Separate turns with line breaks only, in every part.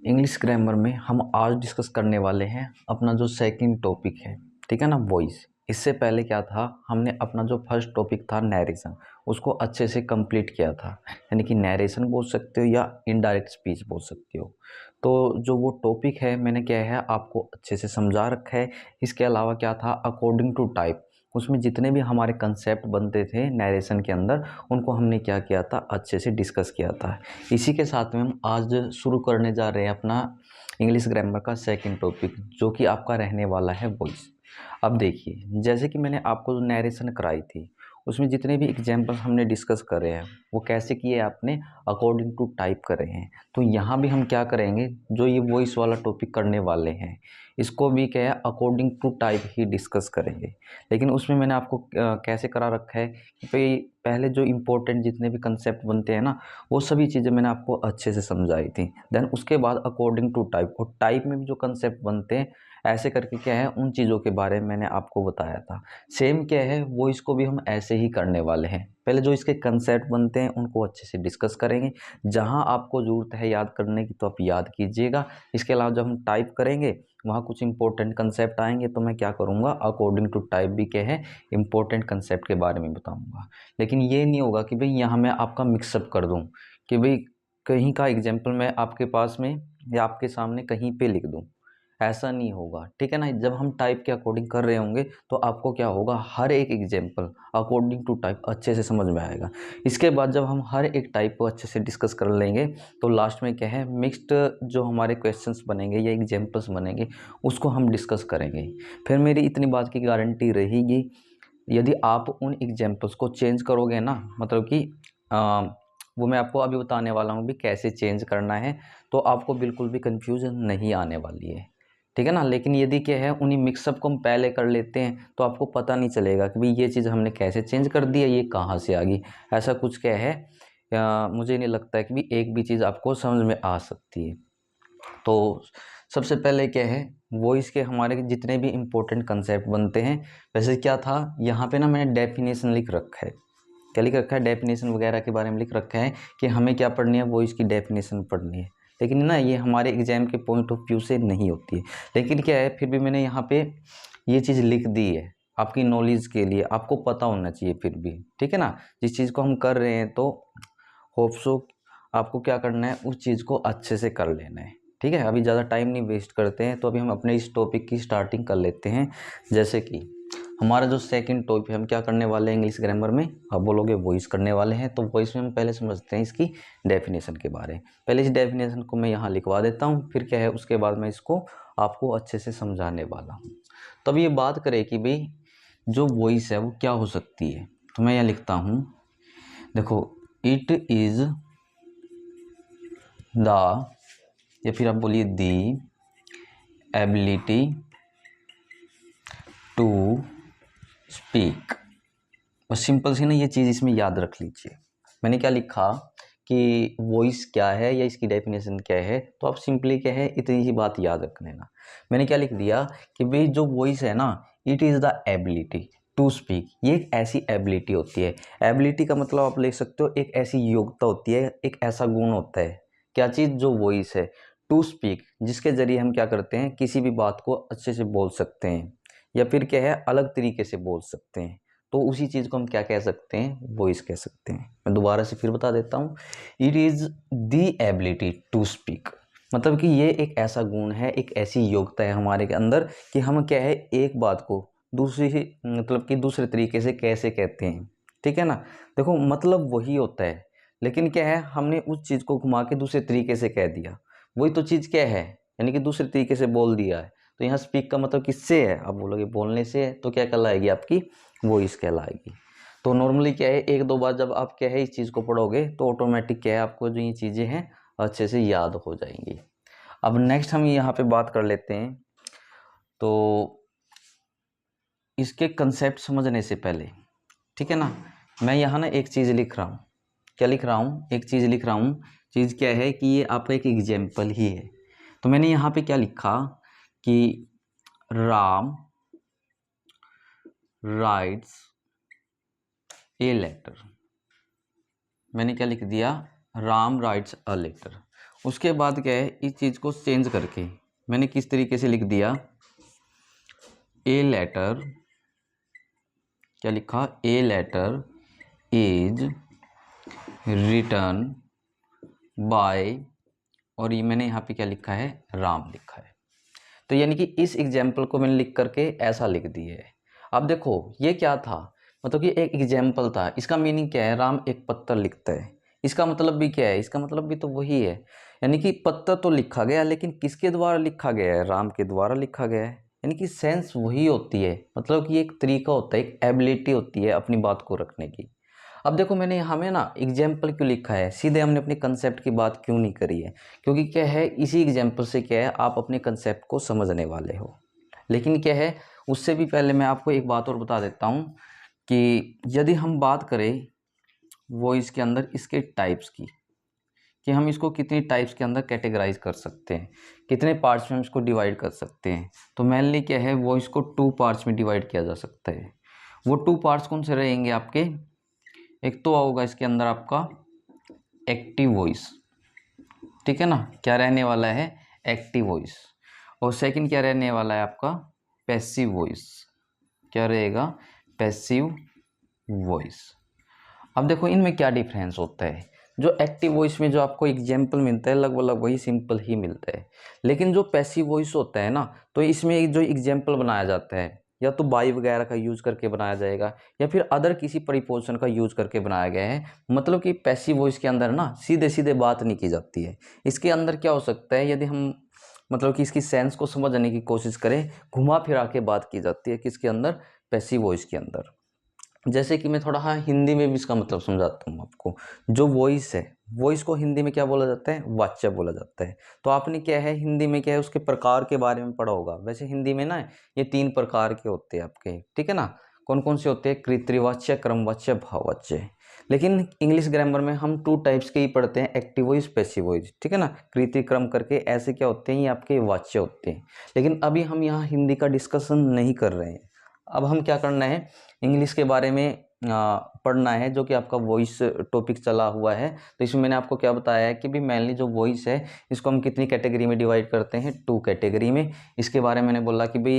English grammar में हम आज डिस्कस करने वाले हैं अपना जो सेकंड टॉपिक है, ठीक है ना, वॉइस। इससे पहले क्या था, हमने अपना जो फर्स्ट टॉपिक था नैरेशन, उसको अच्छे से कंप्लीट किया था। यानी कि नैरेशन बोल सकते हो या इनडायरेक्ट स्पीच बोल सकते हो। तो जो वो टॉपिक है मैंने क्या है आपको अच्छे से समझा रखा है। इसके अलावा क्या था, अकॉर्डिंग टू टाइप, उसमें जितने भी हमारे कंसेप्ट बनते थे नैरेशन के अंदर, उनको हमने क्या किया था, अच्छे से डिस्कस किया था। इसी के साथ में हम आज शुरू करने जा रहे हैं अपना इंग्लिश ग्रामर का सेकंड टॉपिक, जो कि आपका रहने वाला है वॉइस। अब देखिए, जैसे कि मैंने आपको जो नैरेशन कराई थी, उसमें जितने भी एग्जाम्पल्स हमने डिस्कस करे हैं वो कैसे किए, आपने अकॉर्डिंग टू टाइप करे हैं। तो यहाँ भी हम क्या करेंगे, जो ये वॉइस वाला टॉपिक करने वाले हैं, इसको भी क्या है अकॉर्डिंग टू टाइप ही डिस्कस करेंगे। लेकिन उसमें मैंने आपको कैसे करा रखा है कि भाई पहले जो इम्पोर्टेंट जितने भी कंसेप्ट बनते हैं ना, वो सभी चीज़ें मैंने आपको अच्छे से समझाई थी। देन उसके बाद अकॉर्डिंग टू टाइप, और टाइप में भी जो कंसेप्ट बनते हैं ऐसे करके क्या है, उन चीज़ों के बारे में मैंने आपको बताया था। सेम क्या है, वो इसको भी हम ऐसे ही करने वाले हैं। पहले जो इसके कंसेप्ट बनते हैं उनको अच्छे से डिस्कस करेंगे। जहां आपको ज़रूरत है याद करने की तो आप याद कीजिएगा। इसके अलावा जब हम टाइप करेंगे वहाँ कुछ इंपॉर्टेंट कंसेप्ट आएंगे तो मैं क्या करूँगा, अकॉर्डिंग टू टाइप भी क्या है इंपॉर्टेंट कंसेप्ट के बारे में बताऊँगा। लेकिन ये नहीं होगा कि भाई यहाँ मैं आपका मिक्सअप कर दूँ, कि भाई कहीं का एग्जाम्पल मैं आपके पास में या आपके सामने कहीं पे लिख दूँ। ऐसा नहीं होगा, ठीक है ना। जब हम टाइप के अकॉर्डिंग कर रहे होंगे तो आपको क्या होगा, हर एक एग्जाम्पल अकॉर्डिंग टू टाइप अच्छे से समझ में आएगा। इसके बाद जब हम हर एक टाइप को अच्छे से डिस्कस कर लेंगे तो लास्ट में क्या है, मिक्स्ड जो हमारे क्वेश्चंस बनेंगे या एग्जाम्पल्स बनेंगे उसको हम डिस्कस करेंगे। फिर मेरी इतनी बात की गारंटी रहेगी, यदि आप उन एग्जाम्पल्स को चेंज करोगे ना, मतलब कि वो मैं आपको अभी बताने वाला हूँ भी कैसे चेंज करना है, तो आपको बिल्कुल भी कन्फ्यूजन नहीं आने वाली है, ठीक है ना। लेकिन यदि क्या है, उन्हीं मिक्सअप को हम पहले कर लेते हैं तो आपको पता नहीं चलेगा कि भाई ये चीज़ हमने कैसे चेंज कर दी है, ये कहाँ से आ गई। ऐसा कुछ क्या है, मुझे नहीं लगता है कि भी एक भी चीज़ आपको समझ में आ सकती है। तो सबसे पहले क्या है, वॉइस के हमारे जितने भी इम्पोर्टेंट कंसेप्ट बनते हैं, वैसे क्या था यहाँ पे ना मैंने डेफिनेशन लिख रखा है। क्या लिख रखा है, डेफिनेशन वगैरह के बारे में लिख रखा है कि हमें क्या पढ़नी है, वॉइस की डेफिनेशन पढ़नी है। लेकिन ना ये हमारे एग्जाम के पॉइंट ऑफ व्यू से नहीं होती है। लेकिन क्या है, फिर भी मैंने यहाँ पे ये चीज़ लिख दी है आपकी नॉलेज के लिए, आपको पता होना चाहिए फिर भी, ठीक है ना। जिस चीज़ को हम कर रहे हैं तो होप सो आपको क्या करना है, उस चीज़ को अच्छे से कर लेना है, ठीक है। अभी ज़्यादा टाइम नहीं वेस्ट करते हैं, तो अभी हम अपने इस टॉपिक की स्टार्टिंग कर लेते हैं। जैसे कि हमारा जो सेकंड टॉपिक है, हम क्या करने वाले हैं इंग्लिश ग्रामर में, आप बोलोगे वॉइस करने वाले हैं। तो वॉइस में हम पहले समझते हैं इसकी डेफिनेशन के बारे में। पहले इस डेफिनेशन को मैं यहाँ लिखवा देता हूँ, फिर क्या है उसके बाद मैं इसको आपको अच्छे से समझाने वाला हूँ। तब ये बात करें कि भाई जो वॉइस है वो क्या हो सकती है, तो मैं यहाँ लिखता हूँ, देखो, इट इज़ द, या फिर आप बोलिए दी एबिलिटी टू स्पीक। बस सिंपल सी ना ये चीज़ इसमें याद रख लीजिए। मैंने क्या लिखा कि वॉइस क्या है या इसकी डेफिनेशन क्या है, तो आप सिंपली क्या है इतनी ही बात याद रख लेना। मैंने क्या लिख दिया कि भाई जो वॉइस है ना, it is the ability to speak. ये एक ऐसी एबिलिटी होती है। एबिलिटी का मतलब आप ले सकते हो एक ऐसी योग्यता होती है, एक ऐसा गुण होता है। क्या चीज़, जो वॉइस है, टू स्पीक, जिसके ज़रिए हम क्या करते हैं, किसी भी बात को अच्छे से बोल सकते हैं या फिर क्या है अलग तरीके से बोल सकते हैं। तो उसी चीज़ को हम क्या कह सकते हैं, वॉइस कह सकते हैं। मैं दोबारा से फिर बता देता हूँ, it is the ability to speak, मतलब कि ये एक ऐसा गुण है, एक ऐसी योग्यता है हमारे के अंदर कि हम क्या है एक बात को दूसरी ही मतलब कि दूसरे तरीके से कैसे कहते हैं, ठीक है ना। देखो मतलब वही होता है, लेकिन क्या है हमने उस चीज़ को घुमा के दूसरे तरीके से कह दिया। वही तो चीज़ क्या है, यानी कि दूसरे तरीके से बोल दिया है। तो यहाँ स्पीक का मतलब किससे है, आप बोलोगे बोलने से है, तो क्या कहलाएगी आपकी वॉइस कहलाएगी। तो नॉर्मली क्या है, एक दो बार जब आप क्या है इस चीज़ को पढ़ोगे तो ऑटोमेटिक क्या है आपको जो ये चीज़ें हैं अच्छे से याद हो जाएंगी। अब नेक्स्ट हम यहाँ पे बात कर लेते हैं, तो इसके कंसेप्ट समझने से पहले, ठीक है ना, मैं यहाँ ना एक चीज़ लिख रहा हूँ। क्या लिख रहा हूँ, एक चीज़ लिख रहा हूँ। चीज़ क्या है कि ये आपका एक एग्जाम्पल ही है। तो मैंने यहाँ पे क्या लिखा कि राम राइट्स ए लेटर। मैंने क्या लिख दिया, राम राइट्स अ लेटर। उसके बाद क्या है, इस चीज़ को चेंज करके मैंने किस तरीके से लिख दिया, ए लेटर, क्या लिखा, a letter is written by, और ये मैंने यहाँ पे क्या लिखा है, राम लिखा है। तो यानी कि इस एग्जाम्पल को मैंने लिख करके ऐसा लिख दिया है। अब देखो ये क्या था, मतलब कि एक एग्जाम्पल था, इसका मीनिंग क्या है, राम एक पत्थर लिखता है। इसका मतलब भी क्या है, इसका मतलब भी तो वही है, यानी कि पत्थर तो लिखा गया लेकिन किसके द्वारा लिखा गया है, राम के द्वारा लिखा गया है। यानी कि सेंस वही होती है, मतलब कि एक तरीका होता है, एक एबिलिटी होती है अपनी बात को रखने की। अब देखो मैंने यहाँ में ना एग्जाम्पल क्यों लिखा है, सीधे हमने अपने कंसेप्ट की बात क्यों नहीं करी है, क्योंकि क्या है, इसी एग्जाम्पल से क्या है, आप अपने कंसेप्ट को समझने वाले हो। लेकिन क्या है, उससे भी पहले मैं आपको एक बात और बता देता हूँ कि यदि हम बात करें वॉइस के अंदर इसके टाइप्स की, कि हम इसको कितनी टाइप्स के अंदर कैटेगराइज कर सकते हैं, कितने पार्ट्स में हम इसको डिवाइड कर सकते हैं, तो मेनली क्या है, वॉइस को 2 पार्ट्स में डिवाइड किया जा सकता है। वो 2 पार्ट्स कौन से रहेंगे आपके, एक तो होगा इसके अंदर आपका एक्टिव वॉइस, ठीक है ना, क्या रहने वाला है, एक्टिव वॉइस, और सेकंड क्या रहने वाला है आपका, पैसिव वॉइस, क्या रहेगा, पैसिव वॉइस। अब देखो इनमें क्या डिफरेंस होता है, जो एक्टिव वॉइस में जो आपको एग्जाम्पल मिलता है लगभग वही सिंपल ही मिलता है, लेकिन जो पैसिव वॉइस होता है ना, तो इसमें जो एग्जाम्पल बनाया जाता है या तो बाई वगैरह का यूज़ करके बनाया जाएगा या फिर अदर किसी प्रीपोजिशन का यूज़ करके बनाया गया है। मतलब कि पैसिव वॉइस के अंदर ना सीधे सीधे बात नहीं की जाती है। इसके अंदर क्या हो सकता है, यदि हम मतलब कि इसकी सेंस को समझने की कोशिश करें, घुमा फिरा के बात की जाती है किसके अंदर, पैसिव वॉइस के अंदर। जैसे कि मैं थोड़ा हाँ हिंदी में भी इसका मतलब समझाता हूँ आपको। जो वॉइस है, वॉइस को हिंदी में क्या बोला जाता है, वाच्य बोला जाता है। तो आपने क्या है, हिंदी में क्या है, उसके प्रकार के बारे में पढ़ा होगा। वैसे हिंदी में ना ये 3 प्रकार के होते हैं आपके, ठीक है ना, कौन कौन से होते हैं, कृतवाच्य, क्रमवाच्य, भाववाच्य। लेकिन इंग्लिश ग्रामर में हम 2 टाइप्स के ही पढ़ते हैं, एक्टिव वॉइस, पैसिव वॉइस, ठीक है ना, कृति क्रम करके ऐसे क्या होते हैं, ये आपके वाच्य होते हैं। लेकिन अभी हम यहाँ हिंदी का डिस्कशन नहीं कर रहे हैं। अब हम क्या करना है, इंग्लिश के बारे में पढ़ना है, जो कि आपका वॉइस टॉपिक चला हुआ है। तो इसमें मैंने आपको क्या बताया है कि भी मेनली जो वॉइस है इसको हम कितनी कैटेगरी में डिवाइड करते हैं, 2 कैटेगरी में। इसके बारे में मैंने बोला कि भाई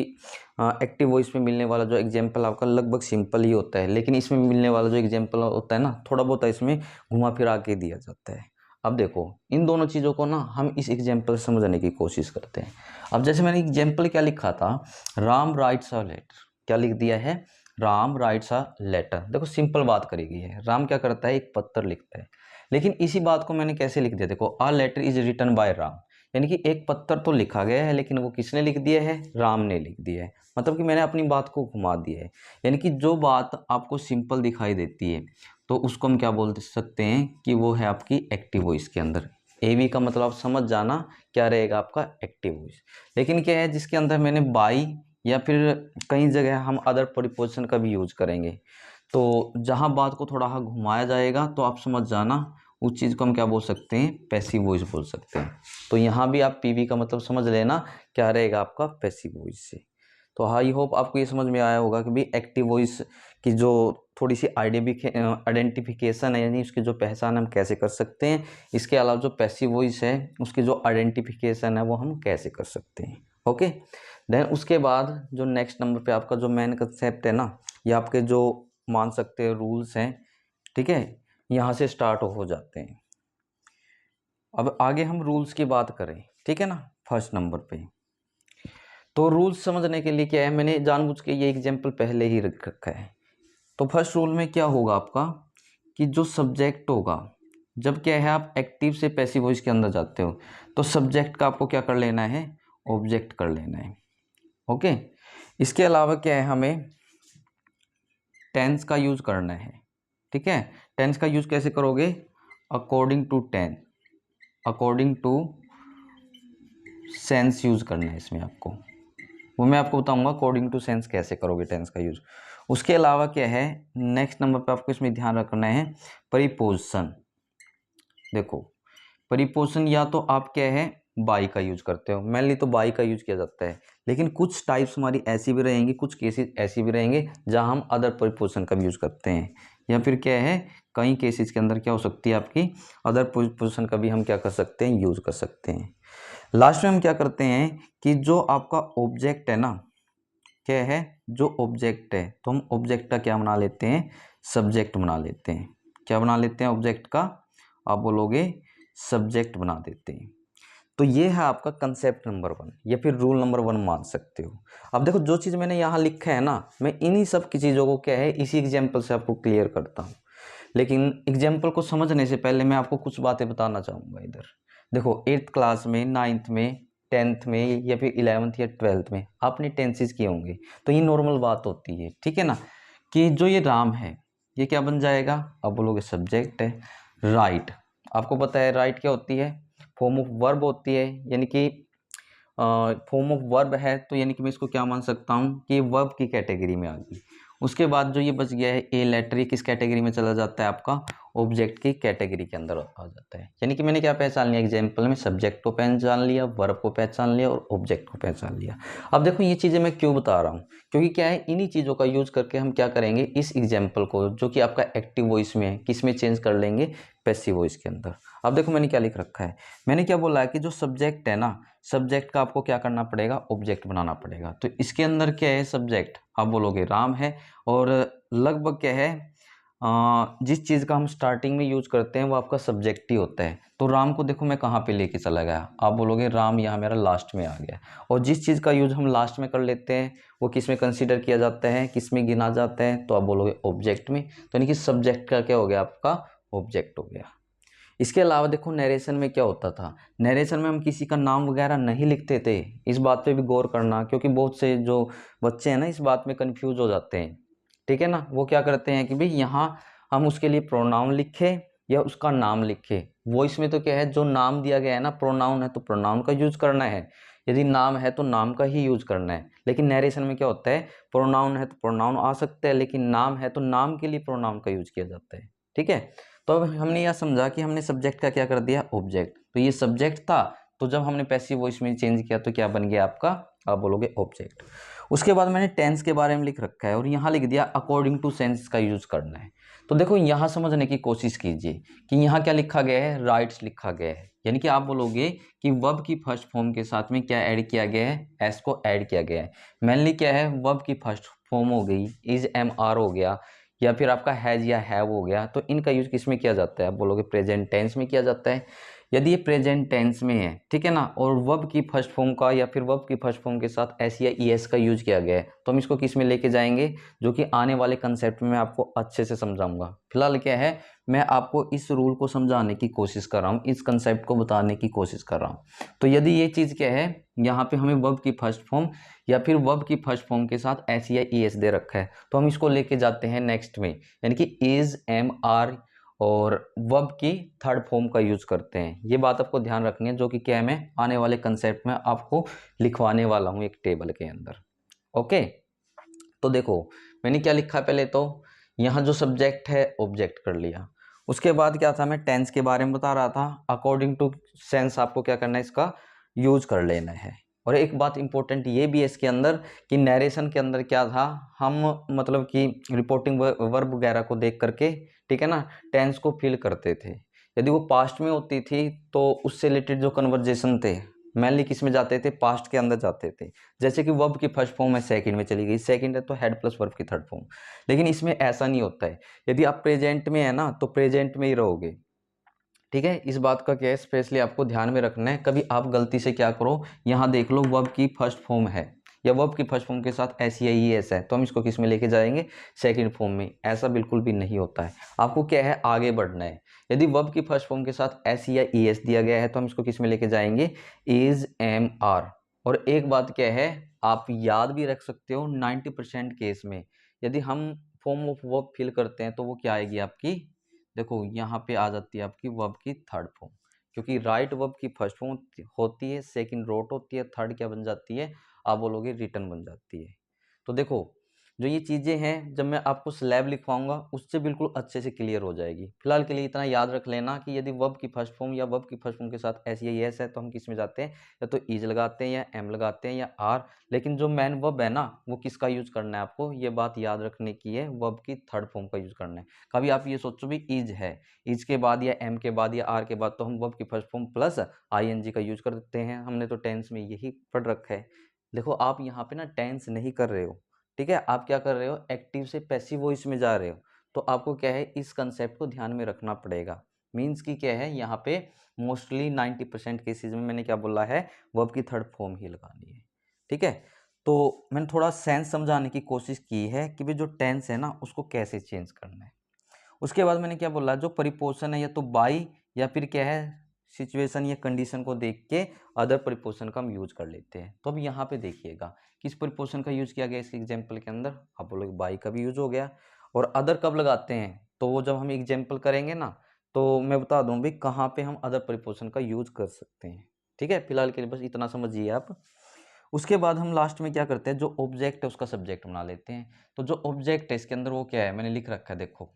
एक्टिव वॉइस में मिलने वाला जो एग्जाम्पल आपका लगभग सिंपल ही होता है, लेकिन इसमें मिलने वाला जो एग्जाम्पल होता है ना, थोड़ा बहुत इसमें घुमा फिरा के दिया जाता है। अब देखो इन दोनों चीज़ों को ना हम इस एग्जाम्पल से समझने की कोशिश करते हैं। अब जैसे मैंने एग्जाम्पल क्या लिखा था, राम राइट्स अ लेटर, क्या लिख दिया है, राम राइट्स अ लेटर। देखो सिंपल बात करी गई है, राम क्या करता है, एक पत्र लिखता है। लेकिन इसी बात को मैंने कैसे लिख दिया, देखो a letter is written by Ram, यानी कि एक पत्र तो लिखा गया है लेकिन वो किसने लिख दिया है, राम ने लिख दिया है। मतलब कि मैंने अपनी बात को घुमा दिया है। यानी कि जो बात आपको सिंपल दिखाई देती है तो उसको हम क्या बोल सकते हैं कि वो है आपकी एक्टिव वॉइस के अंदर। ए बी का मतलब आप समझ जाना, क्या रहेगा आपका एक्टिव वॉइस। लेकिन क्या है, जिसके अंदर मैंने बाई या फिर कई जगह हम अदर प्रीपोजिशन का भी यूज करेंगे, तो जहाँ बात को थोड़ा घुमाया जाएगा तो आप समझ जाना उस चीज़ को हम क्या बोल सकते हैं, पैसिव वॉइस बोल सकते हैं। तो यहाँ भी आप पीवी का मतलब समझ लेना, क्या रहेगा आपका पैसिव वॉइस से। तो आई होप आपको ये समझ में आया होगा कि भाई एक्टिव वॉइस की जो थोड़ी सी आइडेंटिफिकेशन है, यानी उसकी जो पहचान हम कैसे कर सकते हैं। इसके अलावा जो पैसिव वॉइस है उसकी जो आइडेंटिफिकेशन है वो हम कैसे कर सकते हैं। ओके, देन उसके बाद जो नेक्स्ट नंबर पे आपका जो मेन कंसेप्ट है ना, ये आपके जो मान सकते हैं रूल्स हैं, ठीक है, यहाँ से स्टार्ट हो जाते हैं। अब आगे हम रूल्स की बात करें, ठीक है ना, फर्स्ट नंबर पे। तो रूल्स समझने के लिए क्या है, मैंने जानबूझ के ये एग्जाम्पल पहले ही रख रखा है। तो फर्स्ट रूल में क्या होगा आपका, कि जो सब्जेक्ट होगा, जब क्या है आप एक्टिव से पैसिव वॉइस के अंदर जाते हो तो सब्जेक्ट का आपको क्या कर लेना है, ऑब्जेक्ट कर लेना है। ओके, इसके अलावा क्या है, हमें टेंस का यूज करना है, ठीक है। टेंस का यूज कैसे करोगे, according to tense, according to sense use करना है इसमें आपको, वो मैं आपको बताऊंगा अकॉर्डिंग टू सेंस कैसे करोगे टेंस का यूज। उसके अलावा क्या है, नेक्स्ट नंबर पे आपको इसमें ध्यान रखना है प्रीपोजिशन। देखो प्रीपोजिशन या तो आप क्या है बाई का यूज करते हो, मेनली तो बाई का यूज किया जाता है, लेकिन कुछ टाइप्स हमारी ऐसी भी रहेंगी, कुछ केसेस ऐसी भी रहेंगे जहां हम अदर प्रीपोजिशन का यूज करते हैं, या फिर क्या है कई केसेस के अंदर क्या हो सकती है आपकी अदर पोजीशन का भी हम क्या कर सकते हैं, यूज कर सकते हैं। लास्ट में हम क्या करते हैं कि जो आपका ऑब्जेक्ट है ना, क्या है, जो ऑब्जेक्ट है तो हम ऑब्जेक्ट का क्या बना लेते हैं, सब्जेक्ट बना लेते हैं। क्या बना लेते हैं ऑब्जेक्ट का, आप बोलोगे सब्जेक्ट बना देते हैं। तो ये है आपका कंसेप्ट नंबर 1 या फिर रूल नंबर 1 मान सकते हो। अब देखो जो चीज़ मैंने यहाँ लिखा है ना, मैं इन्हीं सब की चीज़ों को क्या है इसी एग्जाम्पल से आपको क्लियर करता हूँ। लेकिन एग्जाम्पल को समझने से पहले मैं आपको कुछ बातें बताना चाहूँगा इधर। देखो 8th क्लास में, 9th में, 10th में या फिर 11th या 12th में आपने टेंसेस किए होंगे, तो ये नॉर्मल बात होती है, ठीक है ना, कि जो ये राम है ये क्या बन जाएगा, आप बोलोगे सब्जेक्ट है। राइट, आपको पता है राइट क्या होती है, फॉर्म ऑफ वर्ब होती है, यानी कि फॉर्म ऑफ वर्ब है, तो यानी कि मैं इसको क्या मान सकता हूँ कि वर्ब की कैटेगरी में आ गई। उसके बाद जो ये बच गया है ए लेटर, ये किस कैटेगरी में चला जाता है, आपका ऑब्जेक्ट की कैटेगरी के अंदर आ जाता है। यानी कि मैंने क्या पहचान लिया एग्जाम्पल में, सब्जेक्ट को पहचान लिया, वर्ब को पहचान लिया और ऑब्जेक्ट को पहचान लिया। अब देखो ये चीज़ें मैं क्यों बता रहा हूँ, क्योंकि क्या है इन्हीं चीज़ों का यूज करके हम क्या करेंगे, इस एग्जाम्पल को जो कि आपका एक्टिव वॉइस में है, किस में चेंज कर लेंगे, पैसिव वॉइस के अंदर। अब देखो मैंने क्या लिख रखा है, मैंने क्या बोला है कि जो सब्जेक्ट है ना, सब्जेक्ट का आपको क्या करना पड़ेगा, ऑब्जेक्ट बनाना पड़ेगा। तो इसके अंदर क्या है, सब्जेक्ट आप बोलोगे राम है, और लगभग क्या है जिस चीज़ का हम स्टार्टिंग में यूज करते हैं वो आपका सब्जेक्ट ही होता है। तो राम को देखो मैं कहाँ पे लेके चला गया, आप बोलोगे राम यहाँ मेरा लास्ट में आ गया। और जिस चीज़ का यूज हम लास्ट में कर लेते हैं वो किस में कंसीडर किया जाता है, किस में गिना जाता है, तो आप बोलोगे ऑब्जेक्ट में। तो यानी कि सब्जेक्ट का क्या हो गया, आपका ऑब्जेक्ट हो गया। इसके अलावा देखो नरेशन में क्या होता था, नरेशन में हम किसी का नाम वगैरह नहीं लिखते थे। इस बात पे भी गौर करना, क्योंकि बहुत से जो बच्चे हैं ना इस बात में कंफ्यूज हो जाते हैं, ठीक है ना। वो क्या करते हैं कि भाई यहाँ हम उसके लिए प्रोनाउन लिखे या उसका नाम लिखे। वॉइस में तो क्या है, जो नाम दिया गया है ना, प्रोनाउन है तो प्रोनाउन का यूज करना है, यदि नाम है तो नाम का ही यूज करना है। लेकिन नरेशन में क्या होता है, प्रोनाउन है तो प्रोनाउन आ सकता है, लेकिन नाम है तो नाम के लिए प्रोनाउन का यूज किया जाता है, ठीक है। तो अब हमने यह समझा कि हमने सब्जेक्ट का क्या कर दिया, ऑब्जेक्ट। तो ये सब्जेक्ट था, तो जब हमने पैसिव वॉइस में चेंज किया तो क्या बन गया आपका, आप बोलोगे ऑब्जेक्ट। उसके बाद मैंने टेंस के बारे में लिख रखा है और यहाँ लिख दिया अकॉर्डिंग टू सेंस का यूज करना है। तो देखो यहाँ समझने की कोशिश कीजिए कि यहाँ क्या लिखा गया है, राइट्स लिखा गया है। यानी कि आप बोलोगे कि वर्ब की फर्स्ट फॉर्म के साथ में क्या ऐड किया गया है, एस को ऐड किया गया है। मेनली क्या है, वर्ब की फर्स्ट फॉर्म हो गई, इज एम आर हो गया, या फिर आपका हैज या हैव हो गया, तो इनका यूज किस में किया जाता है, आप बोलोगे प्रेजेंट टेंस में किया जाता है। यदि ये प्रेजेंट टेंस में है, ठीक है ना, और वर्ब की फर्स्ट फॉर्म का या फिर वर्ब की फर्स्ट फॉर्म के साथ एस या ई एस का यूज किया गया है, तो हम इसको किस में लेके जाएंगे, जो कि आने वाले कंसेप्ट में मैं आपको अच्छे से समझाऊंगा। फिलहाल क्या है, मैं आपको इस रूल को समझाने की कोशिश कर रहा हूँ, इस कंसेप्ट को बताने की कोशिश कर रहा हूँ। तो यदि ये चीज़ क्या है, यहाँ पे हमें वर्ब की फर्स्ट फॉर्म या फिर वर्ब की फर्स्ट फॉर्म के साथ एस या ई एस दे रखा है, तो हम इसको लेके जाते हैं नेक्स्ट में, यानी कि इज एम आर, और वर्ब की थर्ड फॉर्म का यूज करते हैं। ये बात आपको ध्यान रखनी है, जो कि क्या है मैं आने वाले कंसेप्ट में आपको लिखवाने वाला हूँ एक टेबल के अंदर। ओके, तो देखो मैंने क्या लिखा, पहले तो यहाँ जो सब्जेक्ट है ऑब्जेक्ट कर लिया। उसके बाद क्या था, मैं टेंस के बारे में बता रहा था, अकॉर्डिंग टू सेंस आपको क्या करना है, इसका यूज कर लेना है। और एक बात इंपॉर्टेंट ये भी है इसके अंदर कि नरेशन के अंदर क्या था, हम मतलब कि रिपोर्टिंग वर्ब वगैरह को देख करके, ठीक है ना, टेंस को फील करते थे। यदि वो पास्ट में होती थी तो उससे रिलेटेड जो कन्वर्जेशन थे मेनली किस में जाते थे, पास्ट के अंदर जाते थे। जैसे कि वर्ब की फर्स्ट फॉर्म है सेकंड में चली गई, सेकंड है तो हेड प्लस वर्ब की थर्ड फॉर्म। लेकिन इसमें ऐसा नहीं होता है, यदि आप प्रेजेंट में है ना तो प्रेजेंट में ही रहोगे, ठीक है। इस बात का क्या है, स्पेशली आपको ध्यान में रखना है। कभी आप गलती से क्या करो, यहाँ देख लो वर्ब की फर्स्ट फॉर्म है या वर्ब की फर्स्ट फॉर्म के साथ एस या ई एस है, तो हम इसको किस में लेके जाएंगे, सेकंड फॉर्म में। ऐसा बिल्कुल भी नहीं होता है, आपको क्या है आगे बढ़ना है। यदि वर्ब की फर्स्ट फॉर्म के साथ एस या ई एस दिया गया है तो हम इसको किस में लेके जाएंगे, इज एम आर। और एक बात क्या है, आप याद भी रख सकते हो, 90% केस में यदि हम फॉर्म ऑफ वर्ब फिल करते हैं तो वो क्या आएगी आपकी, देखो यहाँ पे आ जाती है आपकी वर्ब की थर्ड फॉर्म। क्योंकि राइट वर्ब की फर्स्ट फॉर्म होती है, सेकंड रोट होती है, थर्ड क्या बन जाती है, आप बोलोगे रिटर्न बन जाती है। तो देखो जो ये चीज़ें हैं जब मैं आपको स्लैब लिखवाऊंगा उससे बिल्कुल अच्छे से क्लियर हो जाएगी। फिलहाल के लिए इतना याद रख लेना कि यदि वर्ब की फर्स्ट फॉर्म या वर्ब की फर्स्ट फॉर्म के साथ एस या यस है तो हम किस में जाते हैं, या तो इज लगाते हैं या एम लगाते हैं या आर। लेकिन जो मेन वर्ब है ना वो किसका यूज करना है, आपको ये बात याद रखने की है, वर्ब की थर्ड फॉर्म का यूज करना है। कभी आप ये सोचो भी इज है, इज के बाद या एम के बाद या आर के बाद तो हम वर्ब की फर्स्ट फॉर्म प्लस आईएनजी का यूज कर देते हैं। हमने तो टेंस में यही पढ़ रखा है। देखो आप यहाँ पे ना टेंस नहीं कर रहे हो, ठीक है, आप क्या कर रहे हो, एक्टिव से पैसिव वॉइस में जा रहे हो। तो आपको क्या है इस कंसेप्ट को ध्यान में रखना पड़ेगा। मीन्स की क्या है यहाँ पे मोस्टली 90% केसेज में मैंने क्या बोला है, वर्ब की थर्ड फॉर्म ही लगानी है, ठीक है। तो मैंने थोड़ा सेंस समझाने की कोशिश की है कि भाई जो टेंस है ना उसको कैसे चेंज करना है। उसके बाद मैंने क्या बोला, जो प्रीपोजिशन है या तो बाई या फिर क्या है सिचुएशन या कंडीशन को देख के अदर प्रीपोजिशन का हम यूज कर लेते हैं। तो अब यहाँ पे देखिएगा किस प्रीपोजिशन का यूज किया गया इस एग्जाम्पल के अंदर, आप बोलोगे बाई का भी यूज हो गया। और अदर कब लगाते हैं, तो वो जब हम एग्जाम्पल करेंगे ना तो मैं बता दूं भी कहाँ पे हम अदर प्रीपोजिशन का यूज कर सकते हैं, ठीक है। फिलहाल के लिए बस इतना समझिए आप। उसके बाद हम लास्ट में क्या करते हैं, जो ऑब्जेक्ट है उसका सब्जेक्ट बना लेते हैं। तो जो ऑब्जेक्ट है इसके अंदर वो क्या है, मैंने लिख रखा है देखो।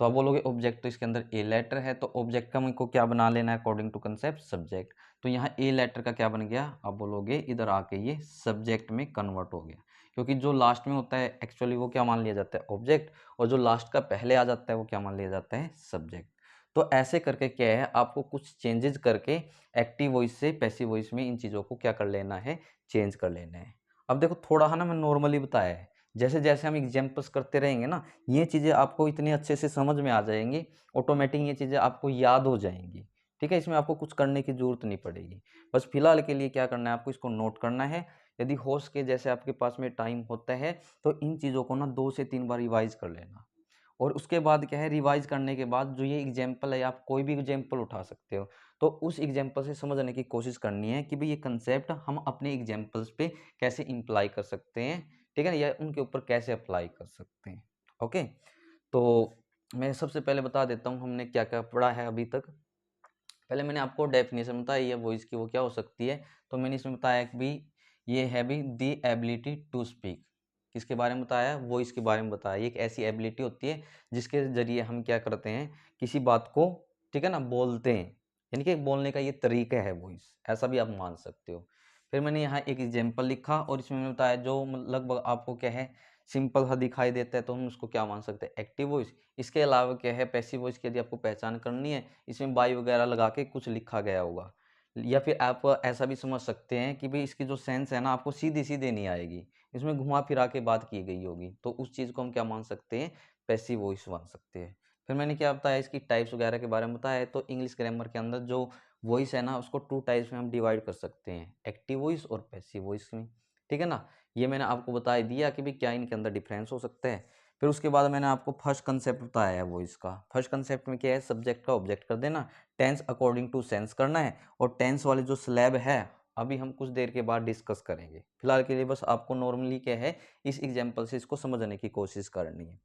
तो आप बोलोगे ऑब्जेक्ट, तो इसके अंदर ए लेटर है तो ऑब्जेक्ट का मुझको क्या बना लेना है अकॉर्डिंग टू कंसेप्ट, सब्जेक्ट। तो यहाँ ए लेटर का क्या बन गया, आप बोलोगे इधर आके ये सब्जेक्ट में कन्वर्ट हो गया। क्योंकि जो लास्ट में होता है एक्चुअली वो क्या मान लिया जाता है, ऑब्जेक्ट। और जो लास्ट का पहले आ जाता है वो क्या मान लिया जाता है, सब्जेक्ट। तो ऐसे करके क्या है आपको कुछ चेंजेस करके एक्टिव वॉइस से पैसिव वॉइस में इन चीज़ों को क्या कर लेना है, चेंज कर लेना है। अब देखो थोड़ा है ना मैं नॉर्मली बताया है, जैसे जैसे हम एग्जाम्पल्स करते रहेंगे ना ये चीज़ें आपको इतनी अच्छे से समझ में आ जाएंगी, ऑटोमेटिक ये चीज़ें आपको याद हो जाएंगी, ठीक है। इसमें आपको कुछ करने की जरूरत नहीं पड़ेगी। बस फिलहाल के लिए क्या करना है, आपको इसको नोट करना है। यदि हो सके जैसे आपके पास में टाइम होता है तो इन चीज़ों को ना 2 से 3 बार रिवाइज कर लेना। और उसके बाद क्या है, रिवाइज करने के बाद जो ये एग्जाम्पल है आप कोई भी एग्जाम्पल उठा सकते हो, तो उस एग्जाम्पल से समझने की कोशिश करनी है कि भाई ये कंसेप्ट हम अपने एग्जाम्पल्स पे कैसे इम्प्लाई कर सकते हैं, ठीक है ना, या उनके ऊपर कैसे अप्लाई कर सकते हैं। ओके, तो मैं सबसे पहले बता देता हूँ हमने क्या क्या पढ़ा है अभी तक। पहले मैंने आपको डेफिनेशन बताई है वॉइस की, वो क्या हो सकती है। तो मैंने इसमें बताया कि भी ये है भी दी एबिलिटी टू स्पीक। किसके बारे में बताया, वॉइस के बारे में बताया। ये एक ऐसी एबिलिटी होती है जिसके जरिए हम क्या करते हैं, किसी बात को, ठीक है ना, बोलते हैं। यानी कि बोलने का ये तरीका है वॉइस, ऐसा भी आप मान सकते हो। फिर मैंने यहाँ एक एग्जाम्पल लिखा और इसमें मैंने बताया जो लगभग आपको क्या है सिंपल सा दिखाई देता है तो हम उसको क्या मान सकते हैं, एक्टिव वॉइस। इसके अलावा क्या है पैसिव वॉइस की यदि आपको पहचान करनी है, इसमें बाई वगैरह लगा के कुछ लिखा गया होगा। या फिर आप ऐसा भी समझ सकते हैं कि भाई इसकी जो सेंस है ना आपको सीधी सीधे नहीं आएगी, इसमें घुमा फिरा के बात की गई होगी, तो उस चीज़ को हम क्या मान सकते हैं, पैसिव वॉइस मान सकते हैं। फिर मैंने क्या बताया इसकी टाइप्स वगैरह के बारे में बताया। तो इंग्लिश ग्रामर के अंदर जो वॉइस है ना उसको 2 टाइप्स में हम डिवाइड कर सकते हैं, एक्टिव वॉइस और पैसिव वॉइस में, ठीक है ना। ये मैंने आपको बता दिया कि भाई क्या इनके अंदर डिफरेंस हो सकता है। फिर उसके बाद मैंने आपको फर्स्ट कंसेप्ट बताया है वॉइस का। फर्स्ट कंसेप्ट में क्या है, सब्जेक्ट का ऑब्जेक्ट कर देना, टेंस अकॉर्डिंग टू सेंस करना है, और टेंस वाले जो स्लैब है अभी हम कुछ देर के बाद डिस्कस करेंगे। फिलहाल के लिए बस आपको नॉर्मली क्या है इस एग्जाम्पल से इसको समझने की कोशिश करनी है।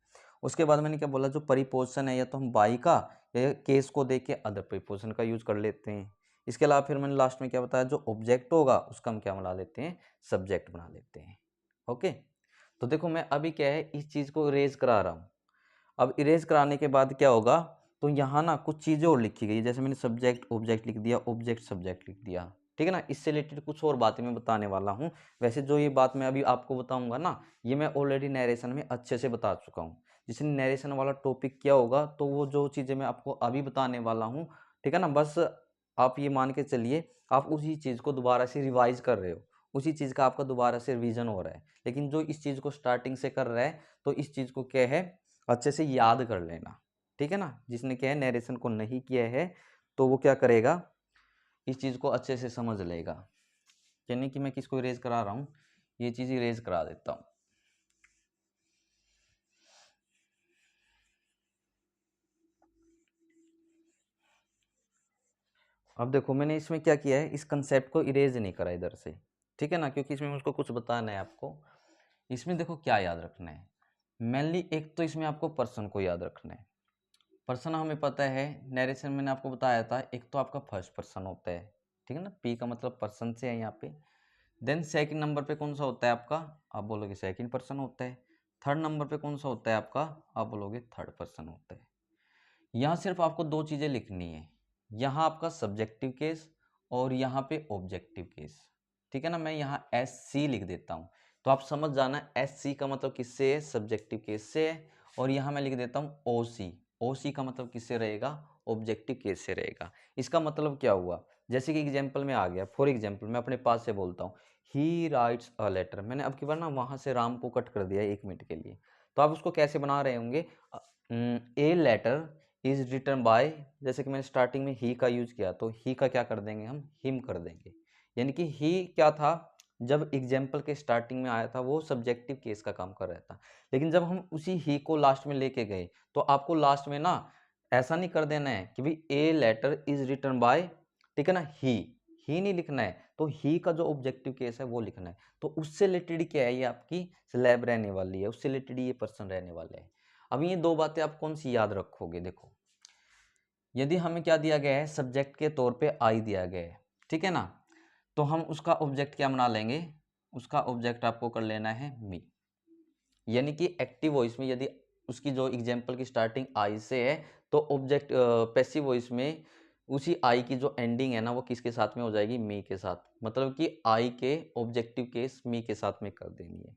उसके बाद मैंने क्या बोला, जो परिपोजिशन है या तो हम बाई का या केस को देख के अदर परिपोजिशन का यूज कर लेते हैं। इसके अलावा फिर मैंने लास्ट में क्या बताया, जो ऑब्जेक्ट होगा उसका हम क्या बना लेते हैं, सब्जेक्ट बना लेते हैं। ओके, तो देखो मैं अभी क्या है इस चीज़ को इरेज करा रहा हूँ। अब इरेज कराने के बाद क्या होगा, तो यहाँ ना कुछ चीज़ें और लिखी गई है, जैसे मैंने सब्जेक्ट ऑब्जेक्ट लिख दिया, ऑब्जेक्ट सब्जेक्ट लिख दिया, ठीक है ना। इससे रिलेटेड कुछ और बातें मैं बताने वाला हूँ। वैसे जो ये बात मैं अभी आपको बताऊंगा ना ये मैं ऑलरेडी नरेशन में अच्छे से बता चुका हूँ। जिसने नरेशन वाला टॉपिक किया होगा तो वो जो चीज़ें मैं आपको अभी बताने वाला हूँ, ठीक है ना, बस आप ये मान के चलिए आप उसी चीज़ को दोबारा से रिवाइज कर रहे हो, उसी चीज़ का आपका दोबारा से रिवीजन हो रहा है। लेकिन जो इस चीज़ को स्टार्टिंग से कर रहा है तो इस चीज़ को क्या है अच्छे से याद कर लेना, ठीक है ना। जिसने क्या है नरेशन को नहीं किया है तो वो क्या करेगा, इस चीज़ को अच्छे से समझ लेगा। यानी कि मैं किसको इरेज करा रहा हूँ, ये चीज़ इरेज करा देता हूँ। अब देखो मैंने इसमें क्या किया है, इस कंसेप्ट को इरेज नहीं करा इधर से, ठीक है ना, क्योंकि इसमें मुझको कुछ बताना है आपको। इसमें देखो क्या याद रखना है, मेनली एक तो इसमें आपको पर्सन को याद रखना है। पर्सन हमें पता है, नरेशन मैंने आपको बताया था, एक तो आपका फर्स्ट पर्सन होता है, ठीक है ना, पी का मतलब पर्सन से है यहाँ पे। देन सेकंड नंबर पे कौन सा होता है आपका, आप बोलोगे सेकंड पर्सन होता है। थर्ड नंबर पे कौन सा होता है आपका, आप बोलोगे थर्ड पर्सन होता है। यहाँ सिर्फ आपको दो चीज़ें लिखनी है, यहाँ आपका सब्जेक्टिव केस और यहाँ पे ऑब्जेक्टिव केस, ठीक है ना। मैं यहाँ एस सी लिख देता हूँ, तो आप समझ जाना एस सी का मतलब किससे है, सब्जेक्टिव केस से है। और यहाँ मैं लिख देता हूँ ओ सी, ओ सी का मतलब किससे रहेगा, ऑब्जेक्टिव केस से रहेगा। इसका मतलब क्या हुआ, जैसे कि एग्जाम्पल में आ गया, फॉर एग्जाम्पल मैं अपने पास से बोलता हूँ, ही राइट्स अ लेटर, मैंने अब की बार ना वहाँ से राम को कट कर दिया 1 मिनट के लिए, तो आप उसको कैसे बना रहे होंगे, a letter is written by, जैसे कि मैंने स्टार्टिंग में ही का यूज किया, तो ही का क्या कर देंगे हम, हिम कर देंगे। यानी कि ही क्या था, जब एग्जाम्पल के स्टार्टिंग में आया था वो सब्जेक्टिव केस का काम कर रहा था, लेकिन जब हम उसी ही को लास्ट में लेके गए तो आपको लास्ट में ना ऐसा नहीं कर देना है कि भाई a letter is written by, ठीक है ना, ही नहीं लिखना है, तो ही का जो ऑब्जेक्टिव केस है वो लिखना है। तो उससे रिलेटेड क्या है, ये आपकी स्लैब रहने वाली है, उससे रिलेटेड ये पर्सन रहने वाले हैं। अब ये दो बातें आप कौन सी याद रखोगे, देखो यदि हमें क्या दिया गया है, सब्जेक्ट के तौर पे आई दिया गया है, ठीक है ना, तो हम उसका ऑब्जेक्ट क्या बना लेंगे, उसका ऑब्जेक्ट आपको कर लेना है मी। यानी कि एक्टिव वॉइस में यदि उसकी जो एग्जाम्पल की स्टार्टिंग आई से है, तो ऑब्जेक्ट पैसिव वॉइस में उसी आई की जो एंडिंग है ना वो किसके साथ में हो जाएगी, मी के साथ, मतलब कि आई के ऑब्जेक्टिव केस मी के साथ में कर देनी है।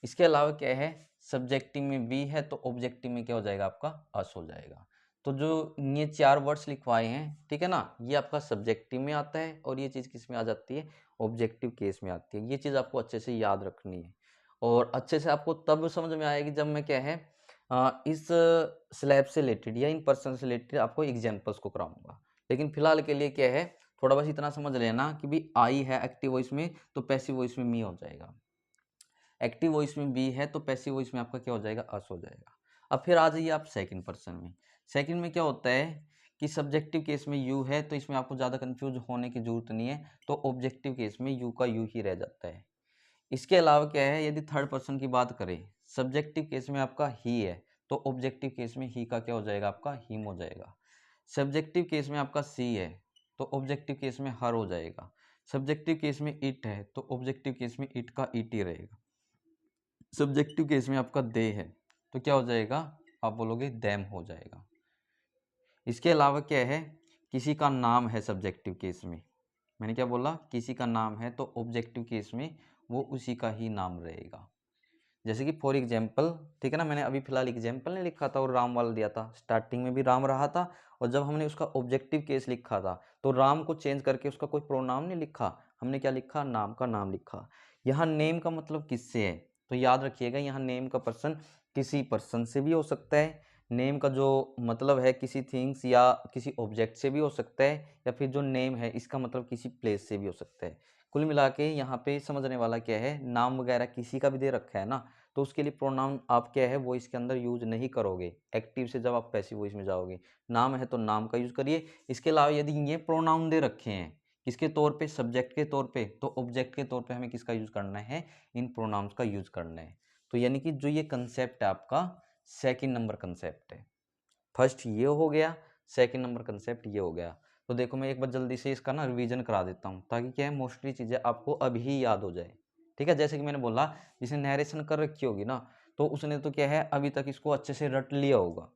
इसके अलावा क्या है, सब्जेक्टिव में बी है तो ऑब्जेक्टिव में क्या हो जाएगा, आपका अस हो जाएगा। तो जो ये 4 वर्ड्स लिखवाए हैं, ठीक है ना, ये आपका सब्जेक्टिव में आता है और ये चीज़ किस में आ जाती है, ऑब्जेक्टिव केस में आती है। ये चीज़ आपको अच्छे से याद रखनी है और अच्छे से आपको तब समझ में आएगी जब मैं क्या है इस स्लैब से रिलेटेड या इन पर्सन से रिलेटेड आपको एग्जाम्पल्स को कराऊंगा। लेकिन फिलहाल के लिए क्या है, थोड़ा बस इतना समझ लेना कि भी आई है एक्टिव वॉइस में तो पैसिव वॉइस में मी हो जाएगा, एक्टिव वॉइस में बी है तो पैसिव वॉइस में आपका क्या हो जाएगा, अस हो जाएगा। अब फिर आ जाइए आप सेकंड पर्सन में। सेकंड में क्या होता है कि सब्जेक्टिव केस में यू है तो इसमें आपको ज़्यादा कंफ्यूज होने की जरूरत नहीं है, तो ऑब्जेक्टिव केस में यू का यू ही रह जाता है। इसके अलावा क्या है, यदि थर्ड पर्सन की बात करें, सब्जेक्टिव केस में आपका ही है तो ऑब्जेक्टिव केस में ही का क्या हो जाएगा, आपका हिम हो जाएगा। सब्जेक्टिव केस में आपका सी है तो ऑब्जेक्टिव केस में हर हो जाएगा। सब्जेक्टिव केस में इट है तो ऑब्जेक्टिव केस में इट का इट ही रहेगा। सब्जेक्टिव केस में आपका दे है तो क्या हो जाएगा, आप बोलोगे देम हो जाएगा। इसके अलावा क्या है, किसी का नाम है सब्जेक्टिव केस में, मैंने क्या बोला, किसी का नाम है तो ऑब्जेक्टिव केस में वो उसी का ही नाम रहेगा। जैसे कि फॉर एग्जाम्पल, ठीक है ना, मैंने अभी फिलहाल एग्जाम्पल नहीं लिखा था और राम वाला दिया था, स्टार्टिंग में भी राम रहा था और जब हमने उसका ऑब्जेक्टिव केस लिखा था तो राम को चेंज करके उसका कोई प्रोनाउन नहीं लिखा, हमने क्या लिखा, नाम का नाम लिखा। यहाँ नेम का मतलब किससे है, तो याद रखिएगा यहाँ नेम का पर्सन किसी पर्सन से भी हो सकता है, नेम का जो मतलब है किसी थिंग्स या किसी ऑब्जेक्ट से भी हो सकता है, या फिर जो नेम है इसका मतलब किसी प्लेस से भी हो सकता है। कुल मिला के यहाँ पे समझने वाला क्या है, नाम वगैरह किसी का भी दे रखा है ना तो उसके लिए प्रोनाउन आप क्या है वो इसके अंदर यूज नहीं करोगे, एक्टिव से जब आप पैसिव वॉइस में जाओगे। नाम है तो नाम का यूज करिए। इसके अलावा यदि ये प्रोनाउन दे रखे हैं किसके तौर पे, सब्जेक्ट के तौर पे, तो ऑब्जेक्ट के तौर पे हमें किसका यूज करना है, इन प्रोनाउंस का यूज करना है। तो यानी कि जो ये कंसेप्ट है आपका सेकंड नंबर कंसेप्ट है। फर्स्ट ये हो गया, सेकंड नंबर कंसेप्ट ये हो गया। तो देखो मैं एक बार जल्दी से इसका ना रिवीजन करा देता हूँ ताकि क्या है मोस्टली चीज़ें आपको अभी ही याद हो जाए। ठीक है, जैसे कि मैंने बोला जिसने नरेशन कर रखी होगी ना तो उसने तो क्या है अभी तक इसको अच्छे से रट लिया होगा।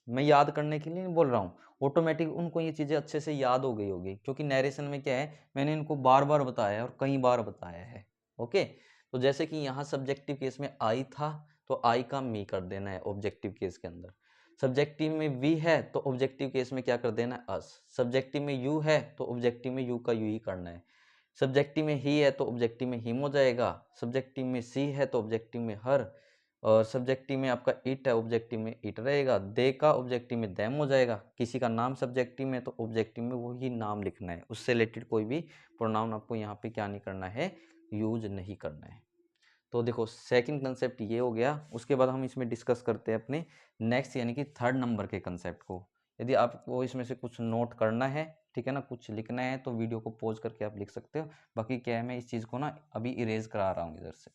मैं याद करने के लिए नहीं बोल रहा हूँ, ऑटोमेटिक उनको ये चीज़ें अच्छे से याद हो गई होगी क्योंकि नरेशन में क्या है मैंने इनको बार बार बताया है और कई बार बताया है। ओके, तो जैसे कि यहाँ सब्जेक्टिव केस में आई था तो आई का मी कर देना है ऑब्जेक्टिव केस के अंदर। सब्जेक्टिव में वी है तो ऑब्जेक्टिव केस में क्या कर देना है, अस। सब्जेक्टिव में यू है तो ऑब्जेक्टिव में यू का यू ही करना है। सब्जेक्टिव में ही है तो ऑब्जेक्टिव में हिम हो जाएगा। सब्जेक्टिव में सी है तो ऑब्जेक्टिव में हर, और सब्जेक्टिव में आपका इट है ऑब्जेक्टिव में इट रहेगा। दे का ऑब्जेक्टिव में दैम हो जाएगा। किसी का नाम सब्जेक्टिव में तो ऑब्जेक्टिव में वही नाम लिखना है, उससे रिलेटेड कोई भी प्रोनाउन आपको यहाँ पे क्या नहीं करना है, यूज नहीं करना है। तो देखो सेकंड कंसेप्ट ये हो गया। उसके बाद हम इसमें डिस्कस करते हैं अपने नेक्स्ट यानी कि थर्ड नंबर के कंसेप्ट को। यदि आपको इसमें से कुछ नोट करना है, ठीक है ना, कुछ लिखना है तो वीडियो को पॉज करके आप लिख सकते हो। बाकी क्या है मैं इस चीज़ को ना अभी इरेज करा रहा हूँ इधर से।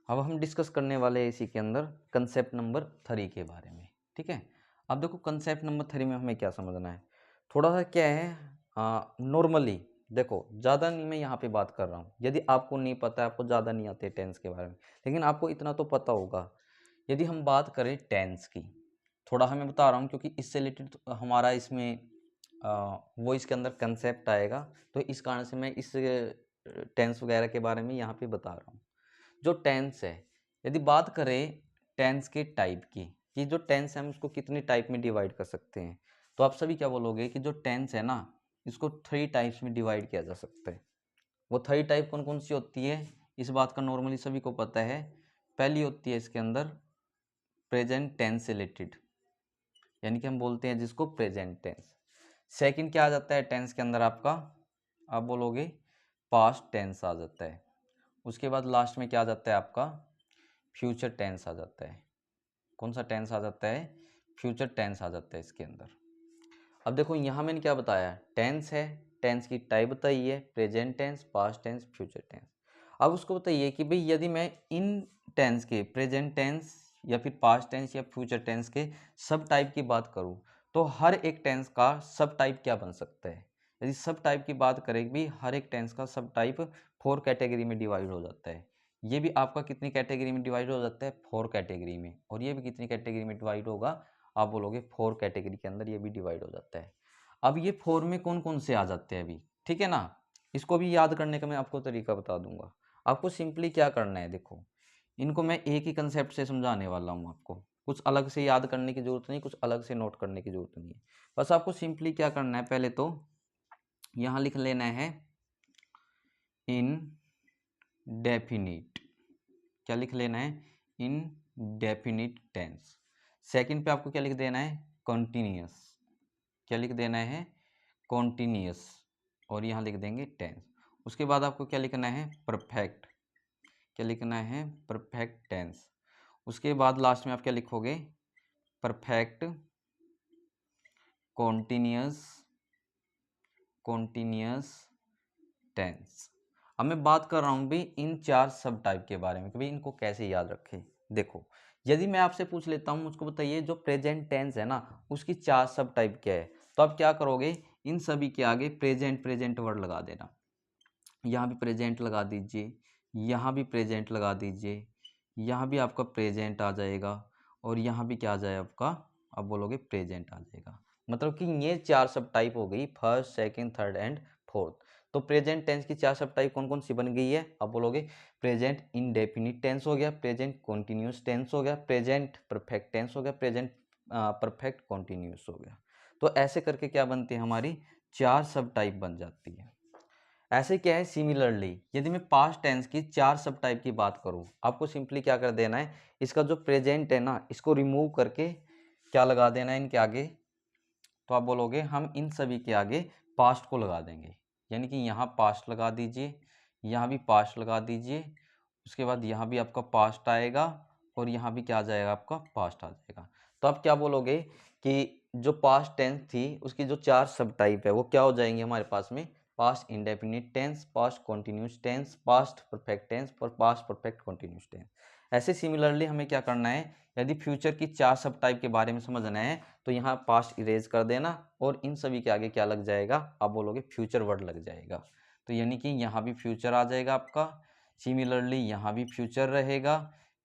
अब हम डिस्कस करने वाले हैं इसी के अंदर कंसेप्ट नंबर 3 के बारे में। ठीक है, अब देखो कंसेप्ट नंबर 3 में हमें क्या समझना है। थोड़ा सा क्या है, नॉर्मली देखो, ज़्यादा नहीं मैं यहाँ पे बात कर रहा हूँ। यदि आपको नहीं पता है, आपको ज़्यादा नहीं आते टेंस के बारे में, लेकिन आपको इतना तो पता होगा। यदि हम बात करें टेंस की, थोड़ा हमें बता रहा हूँ क्योंकि इससे रिलेटेड हमारा इसमें वॉइस के अंदर कंसेप्ट आएगा, तो इस कारण से मैं इस टेंस वगैरह के बारे में यहाँ पे बता रहा हूँ। जो टेंस है, यदि बात करें टेंस के टाइप की, कि जो टेंस है हम उसको कितने टाइप में डिवाइड कर सकते हैं, तो आप सभी क्या बोलोगे कि जो टेंस है ना, इसको 3 टाइप्स में डिवाइड किया जा सकता है। वो 3 टाइप कौन कौन सी होती है, इस बात का नॉर्मली सभी को पता है। पहली होती है इसके अंदर प्रेजेंट टेंस से रिलेटेड, यानी कि हम बोलते हैं जिसको प्रेजेंट टेंस। सेकंड क्या आ जाता है टेंस के अंदर आपका, आप बोलोगे पास्ट टेंस आ जाता है। उसके बाद लास्ट में क्या आ जाता है आपका, फ्यूचर टेंस आ जाता है। कौन सा टेंस आ जाता है, फ्यूचर टेंस आ जाता है इसके अंदर। अब देखो यहाँ मैंने क्या बताया, टेंस है, टेंस की टाइप बताई है, present tense, past tense, future tense. अब उसको बताइए कि भाई यदि मैं इन टेंस के प्रेजेंट टेंस या फिर पास्ट टेंस या फ्यूचर टेंस के सब टाइप की बात करूं, तो हर एक टेंस का सब टाइप क्या बन सकता है। यदि सब टाइप की बात करें भी, हर एक टेंस का सब टाइप 4 कैटेगरी में डिवाइड हो जाता है। ये भी आपका कितनी कैटेगरी में डिवाइड हो जाता है, 4 कैटेगरी में। और ये भी कितनी कैटेगरी में डिवाइड होगा, आप बोलोगे 4 कैटेगरी के अंदर ये भी डिवाइड हो जाता है। अब ये 4 में कौन कौन से आ जाते हैं अभी, ठीक है ना, इसको भी याद करने का मैं आपको तरीका बता दूंगा। आपको सिंपली क्या करना है, देखो इनको मैं एक ही कंसेप्ट से समझाने वाला हूँ आपको। कुछ अलग से याद करने की जरूरत नहीं, कुछ अलग से नोट करने की जरूरत नहीं है। बस आपको सिंपली क्या करना है, पहले तो यहाँ लिख लेना है इन डेफिनिट। क्या लिख लेना है, इन डेफिनिट टेंस। सेकंड पे आपको क्या लिख देना है, कॉन्टिन्यूस। क्या लिख देना है, कॉन्टिन्यूस। और यहाँ लिख देंगे टेंस। उसके बाद आपको क्या लिखना है, परफेक्ट। क्या लिखना है, परफेक्ट टेंस। उसके बाद लास्ट में आप क्या लिखोगे, परफेक्ट कॉन्टिन्यूस, कॉन्टिन्यूस टेंस। अब मैं बात कर रहा हूँ भी इन 4 सब टाइप के बारे में कि भाई इनको कैसे याद रखें। देखो यदि मैं आपसे पूछ लेता हूँ, मुझको बताइए जो प्रेजेंट टेंस है ना, उसकी 4 सब टाइप क्या है, तो आप क्या करोगे, इन सभी के आगे प्रेजेंट प्रेजेंट वर्ड लगा देना। यहाँ भी प्रेजेंट लगा दीजिए, यहाँ भी प्रेजेंट लगा दीजिए, यहाँ भी आपका प्रेजेंट आ जाएगा, और यहाँ भी क्या आ जाए आपका, आप बोलोगे प्रेजेंट आ जाएगा। मतलब कि ये 4 सब टाइप हो गई, first second third and fourth. तो प्रेजेंट टेंस की 4 सब टाइप कौन कौन सी बन गई है, आप बोलोगे प्रेजेंट इंडेफिनिट टेंस हो गया, प्रेजेंट कॉन्टिन्यूस टेंस हो गया, प्रेजेंट परफेक्ट टेंस हो गया, प्रेजेंट परफेक्ट कॉन्टिन्यूस हो गया। तो ऐसे करके क्या बनती है, हमारी 4 सब टाइप बन जाती है। ऐसे क्या है, सिमिलरली यदि मैं पास्ट टेंस की 4 सब टाइप की बात करूं, आपको सिंपली क्या कर देना है, इसका जो प्रेजेंट है ना, इसको रिमूव करके क्या लगा देना है इनके आगे, तो आप बोलोगे हम इन सभी के आगे पास्ट को लगा देंगे। यानी कि यहाँ पास्ट लगा दीजिए, यहाँ भी पास्ट लगा दीजिए, उसके बाद यहाँ भी आपका पास्ट आएगा, और यहाँ भी क्या आ जाएगा, आपका पास्ट आ जाएगा। तो आप क्या बोलोगे कि जो पास्ट टेंस थी उसकी जो 4 सब टाइप है वो क्या हो जाएंगे हमारे पास में, past indefinite tense, past continuous tense, past perfect tense और पास्ट परफेक्ट कॉन्टिन्यूस टेंस। ऐसे सिमिलरली हमें क्या करना है, यदि फ्यूचर की 4 सब टाइप के बारे में समझना है, तो यहाँ पास्ट इरेज कर देना, और इन सभी के आगे क्या लग जाएगा, आप बोलोगे फ्यूचर वर्ड लग जाएगा। तो यानी कि यहाँ भी फ्यूचर आ जाएगा आपका, सिमिलरली यहाँ भी फ्यूचर रहेगा,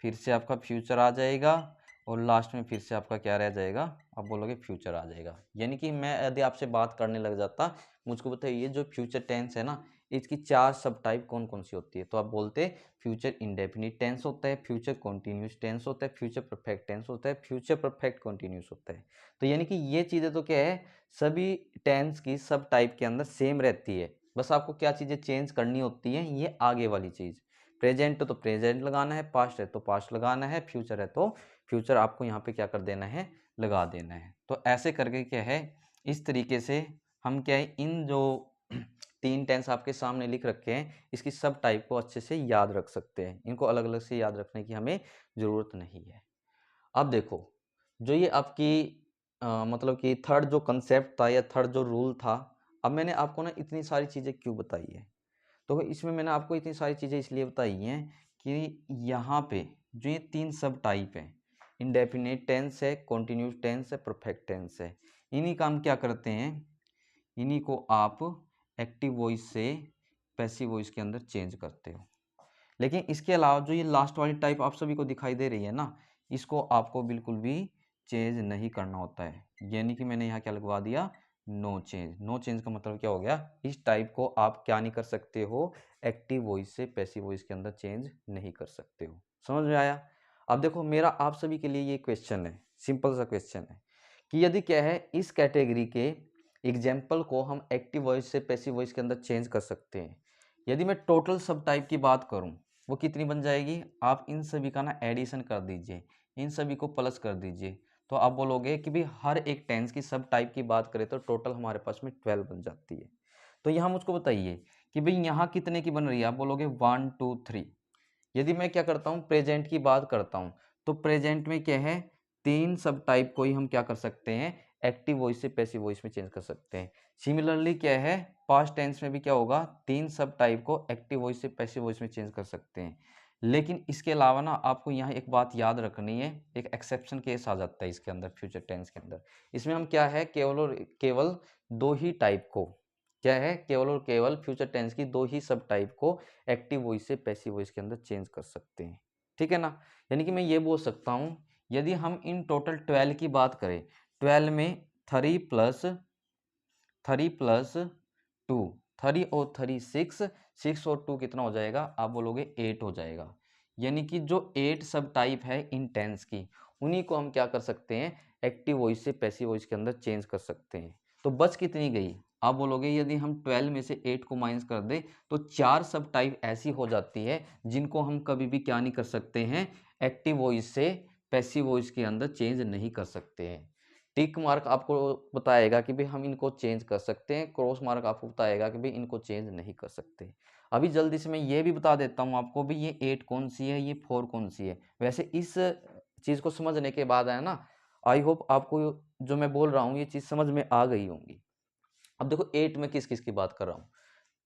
फिर से आपका फ्यूचर आ जाएगा, और लास्ट में फिर से आपका क्या रह जाएगा, आप बोलोगे फ्यूचर आ जाएगा। यानी कि मैं यदि आपसे बात करने लग जाता, मुझको बताइए जो फ्यूचर टेंस है ना, इसकी 4 सब टाइप कौन कौन सी होती है, तो आप बोलते फ्यूचर इंडेफिनिट टेंस होता है, फ्यूचर कॉन्टिन्यूस टेंस होता है, फ्यूचर परफेक्ट टेंस होता है, फ्यूचर परफेक्ट कॉन्टिन्यूस होता है। तो यानी कि ये चीज़ें तो क्या है, सभी टेंस की सब टाइप के अंदर सेम रहती है। बस आपको क्या चीज़ें चेंज करनी होती हैं, ये आगे वाली चीज़। प्रेजेंट तो प्रेजेंट लगाना है, पास्ट है तो पास्ट लगाना है, फ्यूचर है तो फ्यूचर आपको यहाँ पे क्या कर देना है, लगा देना है। तो ऐसे करके क्या है, इस तरीके से हम क्या है, इन जो 3 टेंस आपके सामने लिख रखे हैं, इसकी सब टाइप को अच्छे से याद रख सकते हैं। इनको अलग अलग से याद रखने की हमें ज़रूरत नहीं है। अब देखो, जो ये आपकी मतलब कि थर्ड जो कंसेप्ट था या थर्ड जो रूल था, अब मैंने आपको ना इतनी सारी चीज़ें क्यों बताई है, तो इसमें मैंने आपको इतनी सारी चीज़ें इसलिए बताई हैं कि यहाँ पे जो ये 3 सब टाइप हैं, इंडेफिनिट टेंस है, कॉन्टिन्यूस टेंस है, परफेक्ट टेंस है, इन्हीं का हम क्या करते हैं, इन्हीं को आप एक्टिव वॉइस से पैसिव वॉइस के अंदर चेंज करते हो। लेकिन इसके अलावा जो ये लास्ट वाली टाइप आप सभी को दिखाई दे रही है ना, इसको आपको बिल्कुल भी चेंज नहीं करना होता है। यानी कि मैंने यहाँ क्या लगवा दिया, नो चेंज। नो चेंज का मतलब क्या हो गया, इस टाइप को आप क्या नहीं कर सकते हो, एक्टिव वॉइस से पैसिव वॉइस के अंदर चेंज नहीं कर सकते हो। समझ में आया? अब देखो मेरा आप सभी के लिए ये क्वेश्चन है, सिंपल सा क्वेश्चन है कि यदि क्या है इस कैटेगरी के एग्जाम्पल को हम एक्टिव वॉइस से पैसिव वॉइस के अंदर चेंज कर सकते हैं। यदि मैं टोटल सब टाइप की बात करूं, वो कितनी बन जाएगी, आप इन सभी का ना एडिशन कर दीजिए, इन सभी को प्लस कर दीजिए, तो आप बोलोगे कि भाई हर एक टेंस की सब टाइप की बात करें तो टोटल हमारे पास में 12 बन जाती है। तो यहाँ मुझको बताइए कि भाई यहाँ कितने की बन रही है, आप बोलोगे 1 2 3। यदि मैं क्या करता हूँ, प्रेजेंट की बात करता हूँ, तो प्रेजेंट में क्या है, 3 सब टाइप को ही हम क्या कर सकते हैं, एक्टिव वॉइस से पैसिव वॉइस में चेंज कर सकते हैं। सिमिलरली क्या है, पास्ट टेंस में भी क्या होगा, 3 सब टाइप को एक्टिव वॉइस से पैसिव वॉइस में चेंज कर सकते हैं। लेकिन इसके अलावा ना आपको यहाँ एक बात याद रखनी है, एक एक्सेप्शन केस आ जाता है इसके अंदर, फ्यूचर टेंस के अंदर। इसमें हम क्या है, केवल और केवल 2 ही टाइप को, क्या है, केवल और केवल फ्यूचर टेंस की 2 ही सब टाइप को एक्टिव वॉइस से पैसिव वॉइस के अंदर चेंज कर सकते हैं। ठीक है ना? यानी कि मैं ये बोल सकता हूँ, यदि हम इन टोटल 12 की बात करें, 12 में 3 प्लस 2, 3 और 3 6, 6 और 2 कितना हो जाएगा, आप बोलोगे 8 हो जाएगा। यानी कि जो 8 सब टाइप है इन टेंस की, उन्हीं को हम क्या कर सकते हैं, एक्टिव वॉइस से पैसिव वॉइस के अंदर चेंज कर सकते हैं। तो बच कितनी गई, आप बोलोगे यदि हम 12 में से 8 को माइनस कर दें तो 4 सब टाइप ऐसी हो जाती है जिनको हम कभी भी क्या नहीं कर सकते हैं, एक्टिव वॉइस से पैसिव वॉइस के अंदर चेंज नहीं कर सकते हैं। टिक मार्क आपको बताएगा कि भाई हम इनको चेंज कर सकते हैं, क्रॉस मार्क आपको बताएगा कि भाई इनको चेंज नहीं कर सकते। अभी जल्दी से मैं ये भी बता देता हूँ आपको भी, ये 8 कौन सी है, ये 4 कौन सी है। वैसे इस चीज़ को समझने के बाद है ना, आई होप आपको जो मैं बोल रहा हूँ ये चीज़ समझ में आ गई होंगी। अब देखो 8 में किस किस की बात कर रहा हूँ,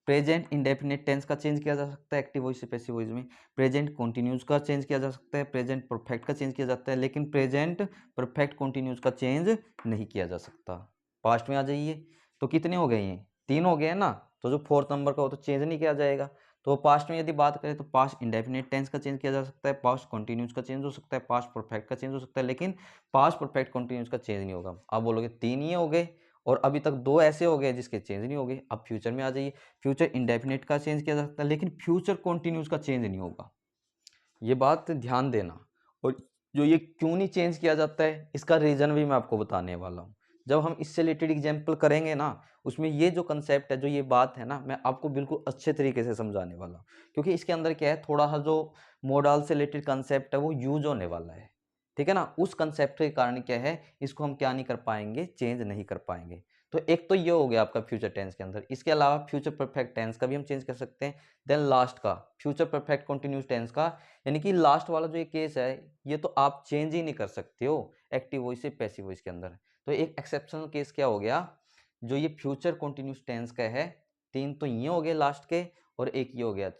प्रेजेंट इंडेफिनिट टेंस का चेंज किया जा सकता है एक्टिव वॉइस से पैसिव वॉइस में, प्रेजेंट कंटिन्यूस का चेंज किया जा सकता है, प्रेजेंट परफेक्ट का चेंज किया जाता है, लेकिन प्रेजेंट परफेक्ट कंटिन्यूस का चेंज नहीं किया जा सकता। पास्ट में आ जाइए, तो कितने हो गए हैं, 3 हो गए हैं ना, तो जो 4th नंबर का हो तो चेंज नहीं किया जाएगा। तो पास्ट में यदि बात करें तो पास्ट इंडेफिनिट टेंस का चेंज किया जा सकता है, पास्ट कंटिन्यूस का चेंज हो सकता है, पास्ट परफेक्ट का चेंज हो सकता है, लेकिन पास्ट परफेक्ट कंटिन्यूस का चेंज नहीं होगा। आप बोलोगे 3 ही हो गए और अभी तक 2 ऐसे हो गए जिसके चेंज नहीं हो गए। अब फ्यूचर में आ जाइए, फ्यूचर इंडेफिनिट का चेंज किया जा सकता है लेकिन फ्यूचर कंटिन्यूस का चेंज नहीं होगा। ये बात ध्यान देना। और जो ये क्यों नहीं चेंज किया जाता है, इसका रीजन भी मैं आपको बताने वाला हूँ। जब हम इससे रिलेटेड एग्जाम्पल करेंगे ना, उसमें ये जो कंसेप्ट है, जो ये बात है ना, मैं आपको बिल्कुल अच्छे तरीके से समझाने वाला हूँ, क्योंकि इसके अंदर क्या है, थोड़ा सा जो मोडाल से रिलेटेड कंसेप्ट है वो यूज होने वाला है। ठीक है ना? उस कंसेप्ट के कारण क्या है, इसको हम क्या नहीं कर पाएंगे, चेंज नहीं कर पाएंगे। तो एक तो ये हो गया आपका फ्यूचर टेंस के अंदर। इसके अलावा फ्यूचर परफेक्ट टेंस का भी हम चेंज कर सकते हैं। देन लास्ट का फ्यूचर परफेक्ट कंटिन्यूस टेंस का, यानी कि लास्ट वाला जो ये केस है, ये तो आप चेंज ही नहीं कर सकते हो एक्टिव वॉइस से पैसिव वॉइस के अंदर। तो एक एक्सेप्शनल केस क्या हो गया, जो ये फ्यूचर कंटिन्यूस टेंस का है, 3 तो ये हो गए लास्ट के और एक ये हो गया।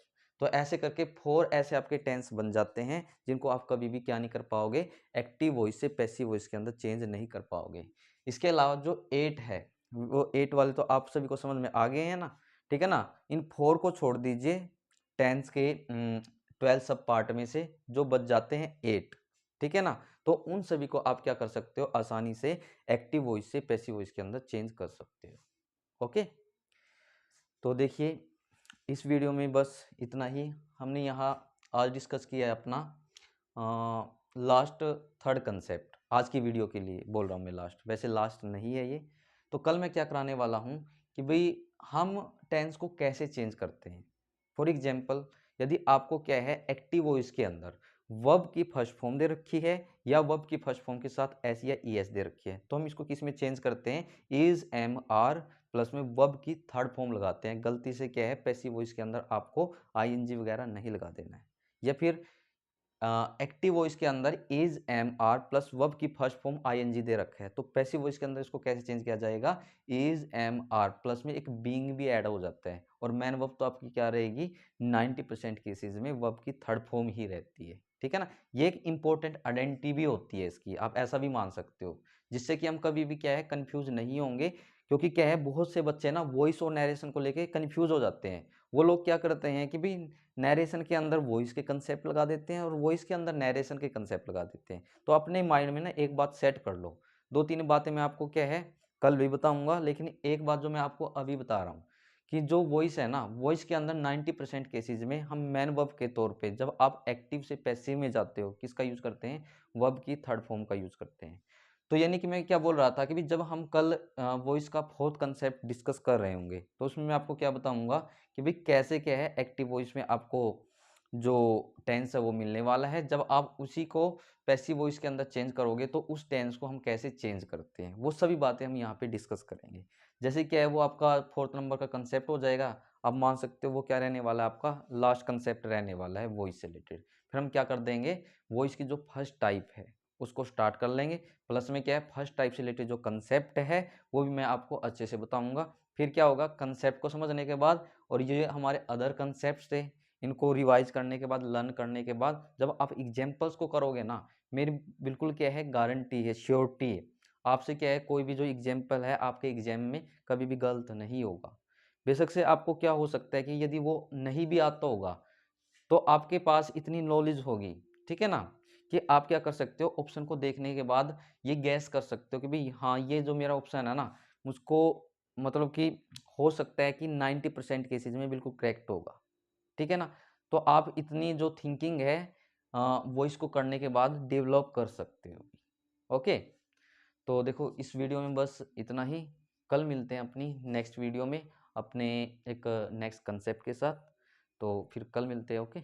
तो ऐसे करके 4 ऐसे आपके टेंस बन जाते हैं जिनको आप कभी भी क्या नहीं कर पाओगे, एक्टिव वॉइस से पैसिव वॉइस के अंदर चेंज नहीं कर पाओगे। इसके अलावा जो 8 है, वो 8 वाले तो आप सभी को समझ में आ गए हैं ना। ठीक है ना? इन 4 को छोड़ दीजिए, टेंस के 12 सब पार्ट में से जो बच जाते हैं 8। ठीक है ना? तो उन सभी को आप क्या कर सकते हो, आसानी से एक्टिव वॉइस से पैसिव वॉइस के अंदर चेंज कर सकते हो। ओके, तो देखिए इस वीडियो में बस इतना ही। हमने यहाँ आज डिस्कस किया है अपना लास्ट थर्ड कंसेप्ट। आज की वीडियो के लिए बोल रहा हूँ मैं लास्ट, वैसे लास्ट नहीं है ये। तो कल मैं क्या कराने वाला हूँ कि भाई हम टेंस को कैसे चेंज करते हैं। फॉर एग्जाम्पल, यदि आपको क्या है, एक्टिव वॉइस के अंदर वर्ब की फर्स्ट फॉर्म दे रखी है या वर्ब की फर्स्ट फॉर्म के साथ एस या ई एस दे रखी है, तो हम इसको किस में चेंज करते हैं, इज एम आर प्लस में वर्ब की थर्ड फॉर्म लगाते हैं। गलती से क्या है, पैसिव वॉइस के अंदर आपको आईएनजी वगैरह नहीं लगा देना है। या फिर एक्टिव वॉइस के अंदर is am are plus verb की फर्स्ट फॉर्म आईएनजी दे रखा है, तो पैसिव वॉइस के अंदर इसको कैसे चेंज किया जाएगा, इज एम आर प्लस में एक बीइंग भी ऐड हो जाता है। और मैन वर्ब तो आपकी क्या रहेगी, 90% केसेस में वर्ब की थर्ड फॉर्म ही रहती है। ठीक है ना? ये एक इंपॉर्टेंट आइडेंटिटी भी होती है इसकी, आप ऐसा भी मान सकते हो, जिससे कि हम कभी भी क्या है, कंफ्यूज नहीं होंगे क्योंकि क्या है, बहुत से बच्चे ना वॉइस और नरेशन को लेके कन्फ्यूज हो जाते हैं। वो लोग क्या करते हैं कि भाई नरेशन के अंदर वॉइस के कंसेप्ट लगा देते हैं और वॉइस के अंदर नरेशन के कंसेप्ट लगा देते हैं। तो अपने माइंड में ना एक बात सेट कर लो। 2-3 बातें मैं आपको क्या है कल भी बताऊंगा, लेकिन एक बात जो मैं आपको अभी बता रहा हूँ कि जो वॉइस है ना, वॉइस के अंदर 90% केसेस में हम मैन वर्ब के तौर पे जब आप एक्टिव से पैसिव में जाते हो, किसका यूज़ करते हैं, वर्ब की थर्ड फॉर्म का यूज़ करते हैं। तो यानी कि मैं क्या बोल रहा था कि भी जब हम कल वॉइस का फोर्थ कंसेप्ट डिस्कस कर रहे होंगे तो उसमें मैं आपको क्या बताऊंगा कि भाई कैसे क्या है एक्टिव वॉइस में आपको जो टेंस है वो मिलने वाला है। जब आप उसी को पैसिव वॉइस के अंदर चेंज करोगे तो उस टेंस को हम कैसे चेंज करते हैं, वो सभी बातें हम यहाँ पे डिस्कस करेंगे। जैसे क्या है वो आपका फोर्थ नंबर का कंसेप्ट हो जाएगा। आप मान सकते हो वो क्या रहने वाला है, आपका लास्ट कंसेप्ट रहने वाला है वॉइस से रिलेटेड। फिर हम क्या कर देंगे, वॉइस की जो फर्स्ट टाइप है उसको स्टार्ट कर लेंगे। प्लस में क्या है, फर्स्ट टाइप से रिलेटेड जो कंसेप्ट है वो भी मैं आपको अच्छे से बताऊंगा। फिर क्या होगा, कंसेप्ट को समझने के बाद और ये हमारे अदर कंसेप्ट थे, इनको रिवाइज करने के बाद, लर्न करने के बाद जब आप एग्जाम्पल्स को करोगे ना, मेरी बिल्कुल क्या है गारंटी है, श्योरिटी है, आपसे क्या है कोई भी जो एग्जाम्पल है आपके एग्जाम में कभी भी गलत नहीं होगा। बेशक से आपको क्या हो सकता है कि यदि वो नहीं भी आता होगा तो आपके पास इतनी नॉलेज होगी, ठीक है ना, कि आप क्या कर सकते हो, ऑप्शन को देखने के बाद ये गैस कर सकते हो कि भाई हाँ ये जो मेरा ऑप्शन है ना, मुझको मतलब कि हो सकता है कि 90% केसेज में बिल्कुल करेक्ट होगा, ठीक है ना। तो आप इतनी जो थिंकिंग है वो इसको करने के बाद डेवलप कर सकते हो। ओके, तो देखो इस वीडियो में बस इतना ही। कल मिलते हैं अपनी नेक्स्ट वीडियो में अपने एक नेक्स्ट कंसेप्ट के साथ। तो फिर कल मिलते हैं। ओके।